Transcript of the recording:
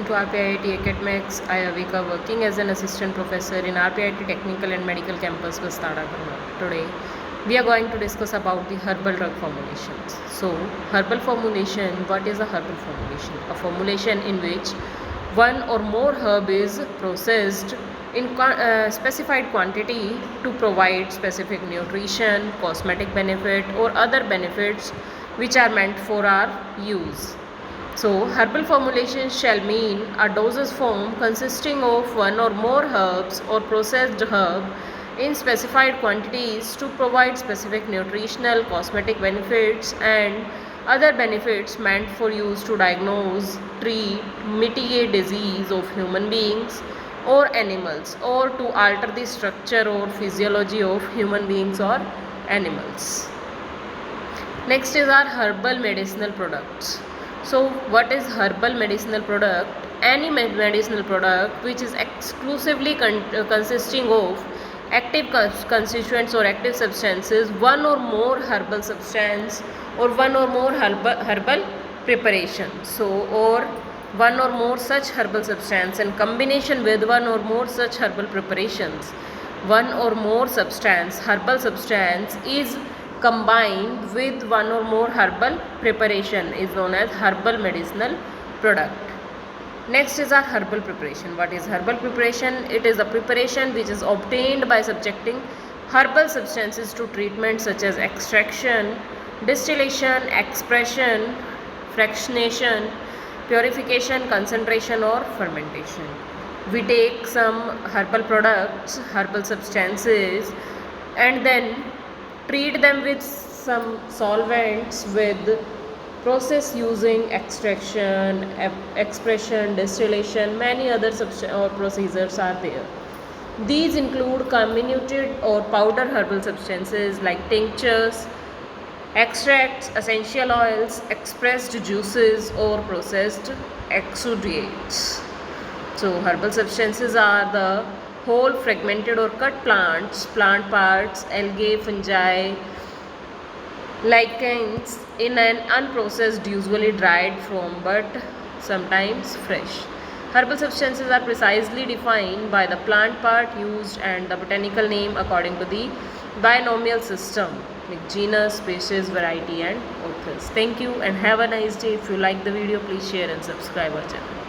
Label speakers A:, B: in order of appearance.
A: welcome to RPIIT Academics. I am Avika, working as an assistant professor in RPIIT Technical and Medical Campus, Karnal. Today, we are going to discuss about the herbal drug formulations. So, herbal formulation, what is a herbal formulation? A formulation in which one or more herb is processed in specified quantity to provide specific nutrition, cosmetic benefit or other benefits which are meant for our use. So, herbal formulation shall mean a dosage form consisting of one or more herbs or processed herb in specified quantities to provide specific nutritional, cosmetic benefits and other benefits meant for use to diagnose, treat, mitigate disease of human beings or animals, or to alter the structure or physiology of human beings or animals. Next is our herbal medicinal products. So, what is herbal medicinal product? Any medicinal product which is exclusively consisting of active constituents or active substances, one or more herbal substance or one or more herbal preparation. So, or one or more such herbal substance in combination with one or more such herbal preparations. One or more substance, herbal substance is combined with one or more herbal preparation is known as herbal medicinal product. Next is our herbal preparation. What is herbal preparation? It is a preparation which is obtained by subjecting herbal substances to treatment such as extraction, distillation, expression, fractionation, purification, concentration or fermentation. We take some herbal products, herbal substances and then treat them with some solvents with process using extraction, expression, distillation, many other procedures are there. These include comminuted or powder herbal substances like tinctures, extracts, essential oils, expressed juices or processed exudates. So, herbal substances are the whole fragmented or cut plants, plant parts, algae, fungi, lichens in an unprocessed, usually dried form but sometimes fresh. Herbal substances are precisely defined by the plant part used and the botanical name according to the binomial system like genus, species, variety and authors. Thank you and have a nice day. If you like the video, please share and subscribe our channel.